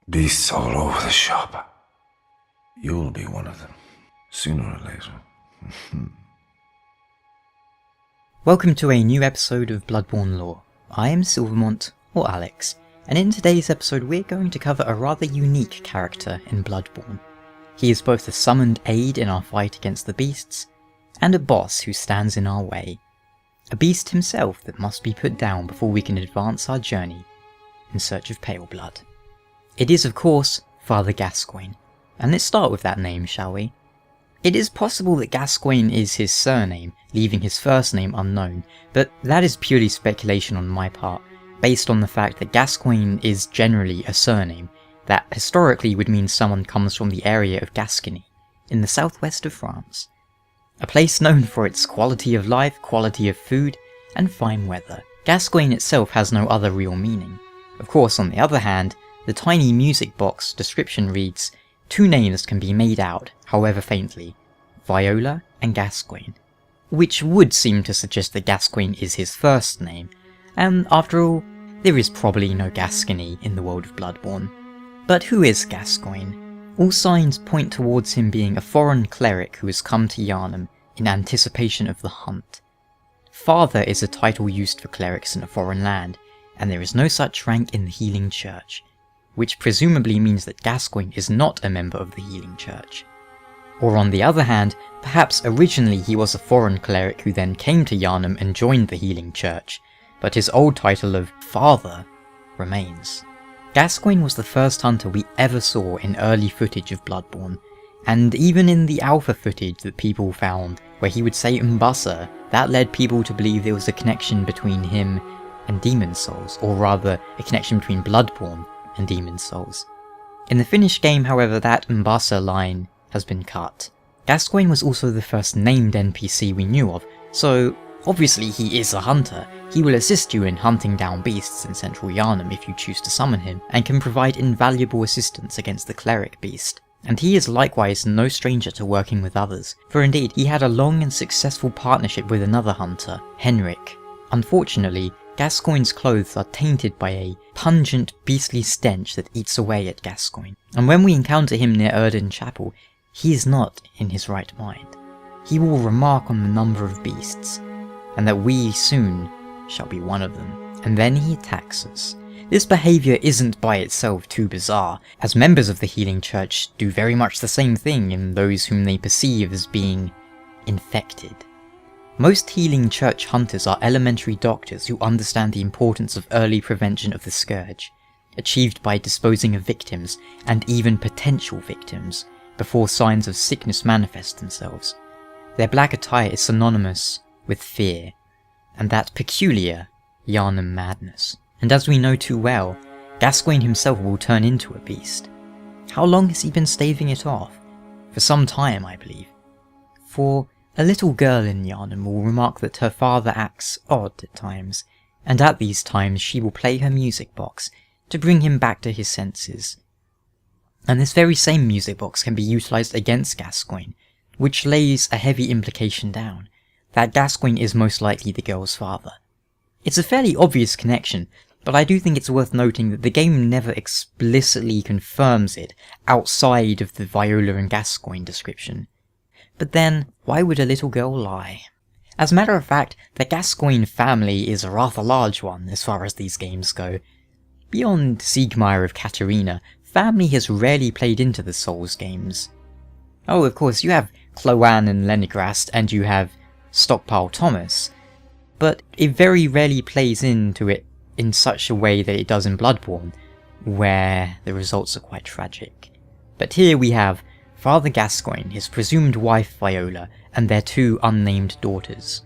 Beasts all over the shop. You'll be one of them, sooner or later. Welcome to a new episode of Bloodborne Lore. I am Silvermont, or Alex, and in today's episode we're going to cover a rather unique character in Bloodborne. He is both a summoned aid in our fight against the beasts, and a boss who stands in our way. A beast himself that must be put down before we can advance our journey in search of pale blood. It is of course Father Gascoigne, and let's start with that name, shall we? It is possible that Gascoigne is his surname, leaving his first name unknown, but that is purely speculation on my part, based on the fact that Gascoigne is generally a surname that historically would mean someone comes from the area of Gascony, in the southwest of France. A place known for its quality of life, quality of food, and fine weather. Gascoigne itself has no other real meaning. Of course, on the other hand, the tiny music box description reads, two names can be made out, however faintly, Viola and Gascoigne, which would seem to suggest that Gascoigne is his first name, and after all, there is probably no Gascony in the world of Bloodborne. But who is Gascoigne? All signs point towards him being a foreign cleric who has come to Yharnam in anticipation of the hunt. Father is a title used for clerics in a foreign land, and there is no such rank in the Healing Church, which presumably means that Gascoigne is not a member of the Healing Church. Or on the other hand, perhaps originally he was a foreign cleric who then came to Yharnam and joined the Healing Church, but his old title of Father remains. Gascoigne was the first hunter we ever saw in early footage of Bloodborne, and even in the alpha footage that people found, where he would say Umbasa, that led people to believe there was a connection between him and demon souls, or rather, a connection between Bloodborne and demon souls. In the finished game, however, that Umbasa line has been cut. Gascoigne was also the first named NPC we knew of, so obviously he is a hunter. He will assist you in hunting down beasts in central Yharnam if you choose to summon him, and can provide invaluable assistance against the cleric beast. And he is likewise no stranger to working with others, for indeed he had a long and successful partnership with another hunter, Henrik. Unfortunately, Gascoigne's clothes are tainted by a pungent, beastly stench that eats away at Gascoigne, and when we encounter him near Oedon Chapel, he is not in his right mind. He will remark on the number of beasts, and that we soon shall be one of them, and then he attacks us. This behaviour isn't by itself too bizarre, as members of the Healing Church do very much the same thing in those whom they perceive as being infected. Most Healing Church hunters are elementary doctors who understand the importance of early prevention of the scourge, achieved by disposing of victims, and even potential victims, before signs of sickness manifest themselves. Their black attire is synonymous with fear, and that peculiar Yharnam madness. And as we know too well, Gascoigne himself will turn into a beast. How long has he been staving it off? For some time, I believe. For a little girl in Yharnam will remark that her father acts odd at times, and at these times she will play her music box to bring him back to his senses. And this very same music box can be utilised against Gascoigne, which lays a heavy implication down, that Gascoigne is most likely the girl's father. It's a fairly obvious connection, but I do think it's worth noting that the game never explicitly confirms it outside of the Viola and Gascoigne description. But then, why would a little girl lie? As a matter of fact, the Gascoigne family is a rather large one as far as these games go. Beyond Siegmeyer of Katarina, family has rarely played into the Souls games. Oh, of course, you have Cloan and Lenigrast, and you have Stockpile Thomas, but it very rarely plays into it in such a way that it does in Bloodborne, where the results are quite tragic. But here we have Father Gascoigne, his presumed wife Viola, and their two unnamed daughters.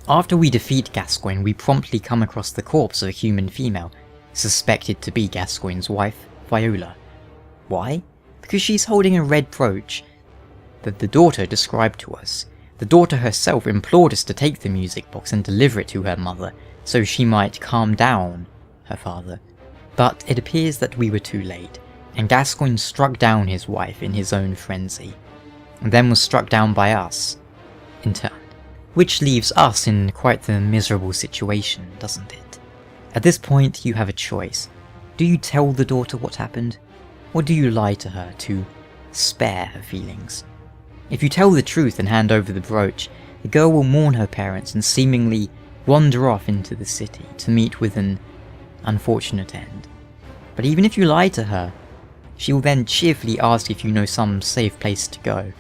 After we defeat Gascoigne, we promptly come across the corpse of a human female, suspected to be Gascoigne's wife, Viola. Why? Because she's holding a red brooch that the daughter described to us. The daughter herself implored us to take the music box and deliver it to her mother, so she might calm down her father. But it appears that we were too late, and Gascoigne struck down his wife in his own frenzy, and then was struck down by us, in turn. Which leaves us in quite the miserable situation, doesn't it? At this point you have a choice. Do you tell the daughter what happened? or do you lie to her to spare her feelings? If you tell the truth and hand over the brooch, the girl will mourn her parents and seemingly wander off into the city to meet with an unfortunate end. But even if you lie to her, she will then cheerfully ask if you know some safe place to go.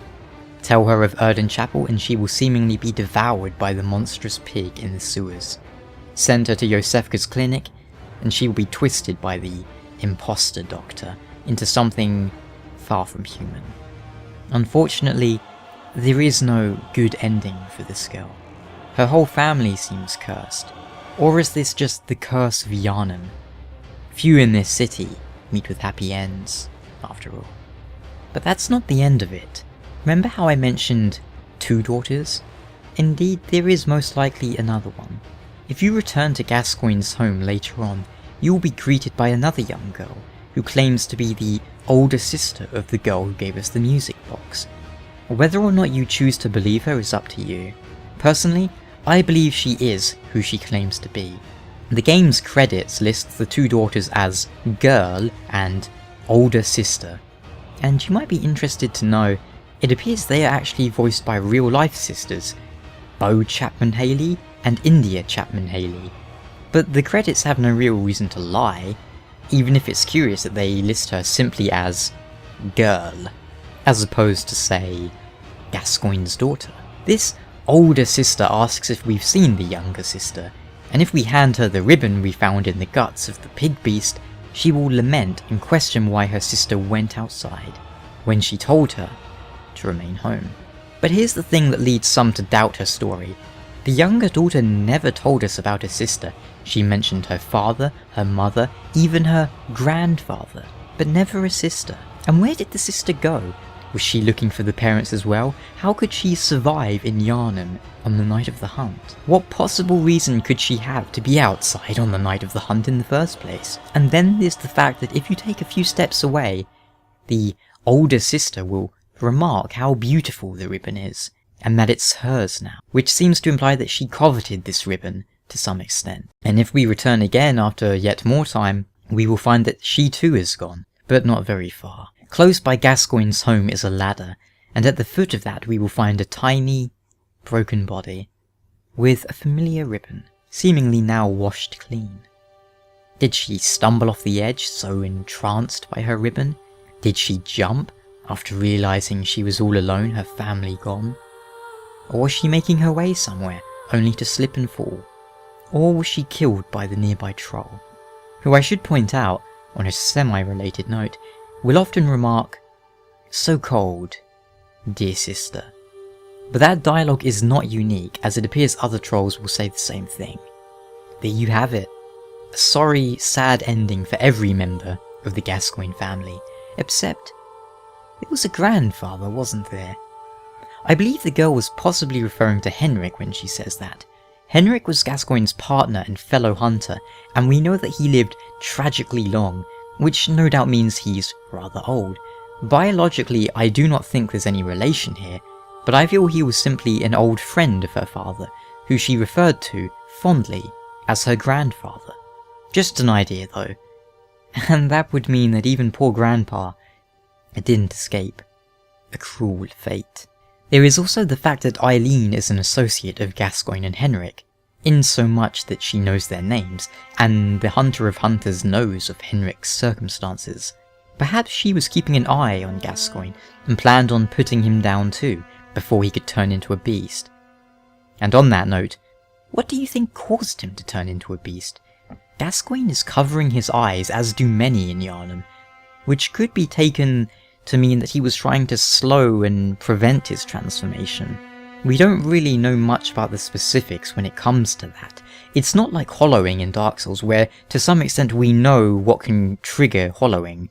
Tell her of Oedon Chapel and she will seemingly be devoured by the monstrous pig in the sewers. Send her to Yosefka's clinic and she will be twisted by the imposter doctor into something far from human. Unfortunately, there is no good ending for this girl. Her whole family seems cursed. Or is this just the curse of Yharnam? Few in this city meet with happy ends, after all. But that's not the end of it. Remember how I mentioned 2 daughters? Indeed, there is most likely another one. If you return to Gascoigne's home later on, you will be greeted by another young girl, who claims to be the older sister of the girl who gave us the music box. Whether or not you choose to believe her is up to you. Personally, I believe she is who she claims to be. The game's credits list the 2 daughters as girl and older sister, and you might be interested to know, it appears they are actually voiced by real-life sisters, Bo Chapman-Haley and India Chapman-Haley. But the credits have no real reason to lie, even if it's curious that they list her simply as girl, as opposed to, say, Gascoigne's daughter. This older sister asks if we've seen the younger sister, and if we hand her the ribbon we found in the guts of the pig beast, she will lament and question why her sister went outside, when she told her to remain home. But here's the thing that leads some to doubt her story. The younger daughter never told us about her sister. She mentioned her father, her mother, even her grandfather, but never a sister. And where did the sister go? Was she looking for the parents as well? How could she survive in Yharnam on the night of the hunt? What possible reason could she have to be outside on the night of the hunt in the first place? And then there's the fact that if you take a few steps away, the older sister will remark how beautiful the ribbon is, and that it's hers now, which seems to imply that she coveted this ribbon to some extent. And if we return again after yet more time, we will find that she too is gone, but not very far. Close by Gascoigne's home is a ladder, and at the foot of that we will find a tiny, broken body, with a familiar ribbon, seemingly now washed clean. Did she stumble off the edge, so entranced by her ribbon? Did she jump after realizing she was all alone, her family gone? Or was she making her way somewhere, only to slip and fall? Or was she killed by the nearby troll, who I should point out, on a semi-related note, will often remark, "So cold, dear sister." But that dialogue is not unique, as it appears other trolls will say the same thing. There you have it. A sorry, sad ending for every member of the Gascoigne family, except there was a grandfather, wasn't there? I believe the girl was possibly referring to Henrik when she says that. Henrik was Gascoigne's partner and fellow hunter, and we know that he lived tragically long, which no doubt means he's rather old. Biologically, I do not think there's any relation here, but I feel he was simply an old friend of her father, who she referred to, fondly, as her grandfather. Just an idea though. And that would mean that even poor Grandpa didn't escape a cruel fate. There is also the fact that Eileen is an associate of Gascoigne and Henrik, in so much that she knows their names, and the Hunter of Hunters knows of Henrik's circumstances. Perhaps she was keeping an eye on Gascoigne, and planned on putting him down too, before he could turn into a beast. And on that note, what do you think caused him to turn into a beast? Gascoigne is covering his eyes, as do many in Yharnam, which could be taken to mean that he was trying to slow and prevent his transformation. We don't really know much about the specifics when it comes to that. It's not like hollowing in Dark Souls, where to some extent we know what can trigger hollowing.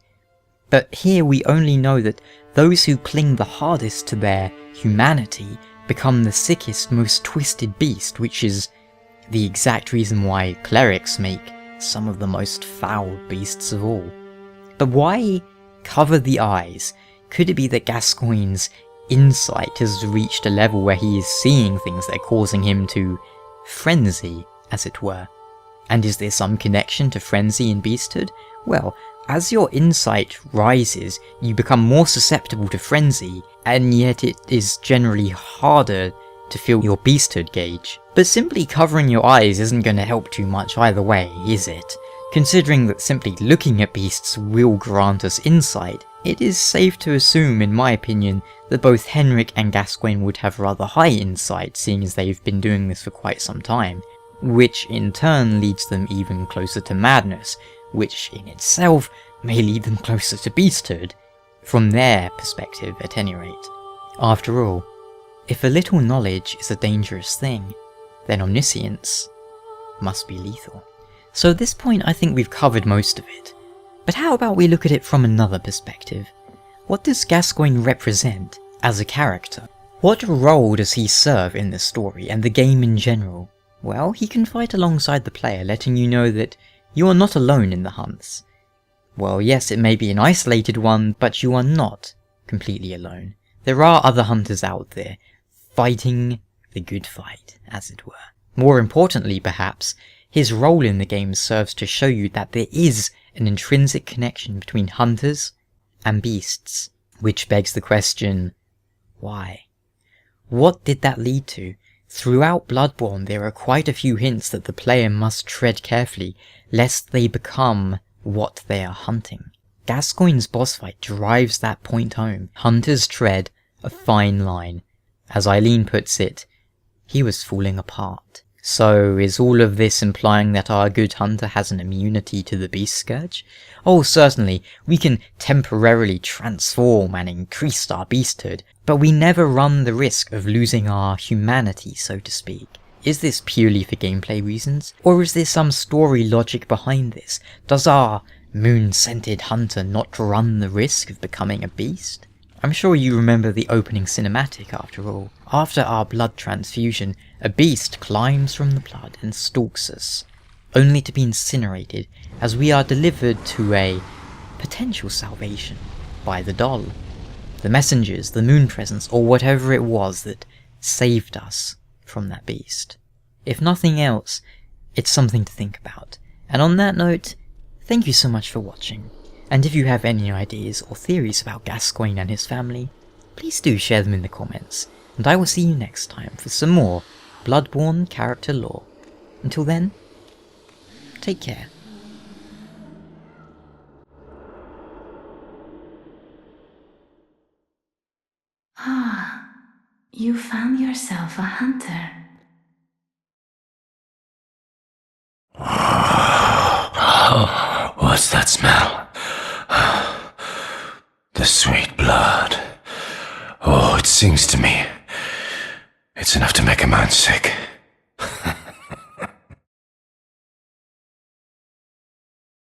But here we only know that those who cling the hardest to their humanity become the sickest, most twisted beast, which is the exact reason why clerics make some of the most foul beasts of all. But why cover the eyes? Could it be that Gascoigne's insight has reached a level where he is seeing things that are causing him to frenzy, as it were? And is there some connection to frenzy and beasthood? Well, As your insight rises, you become more susceptible to frenzy, and yet it is generally harder to feel your beasthood gauge. But simply covering your eyes isn't going to help too much either way, is it? Considering that simply looking at beasts will grant us insight, it is safe to assume, in my opinion, that both Henrik and Gascoigne would have rather high insight, seeing as they've been doing this for quite some time, which in turn leads them even closer to madness, which in itself may lead them closer to beasthood, from their perspective at any rate. After all, if a little knowledge is a dangerous thing, then omniscience must be lethal. So at this point I think we've covered most of it, but how about we look at it from another perspective? What does Gascoigne represent as a character? What role does he serve in the story and the game in general? Well, he can fight alongside the player, letting you know that you are not alone in the hunts. Well, yes, it may be an isolated one, but you are not completely alone. There are other hunters out there, fighting the good fight, as it were. More importantly, perhaps, his role in the game serves to show you that there is an intrinsic connection between hunters and beasts, which begs the question, why? What did that lead to? Throughout Bloodborne there are quite a few hints that the player must tread carefully, lest they become what they are hunting. Gascoigne's boss fight drives that point home. Hunters tread a fine line. As Eileen puts it, he was falling apart. So is all of this implying that our good hunter has an immunity to the beast scourge? Oh, certainly, we can temporarily transform and increase our beasthood, but we never run the risk of losing our humanity, so to speak. Is this purely for gameplay reasons? Or is there some story logic behind this? Does our moon-scented hunter not run the risk of becoming a beast? I'm sure you remember the opening cinematic after all. After our blood transfusion, a beast climbs from the blood and stalks us, only to be incinerated as we are delivered to a potential salvation by the doll, the messengers, the moon presence, or whatever it was that saved us from that beast. If nothing else, it's something to think about. And on that note, thank you so much for watching. And if you have any ideas or theories about Gascoigne and his family, please do share them in the comments, and I will see you next time for some more Bloodborne character lore. Until then, take care. Ah, you found yourself a hunter. What's that smell? The sweet blood. Oh, it sings to me. It's enough to make a man sick.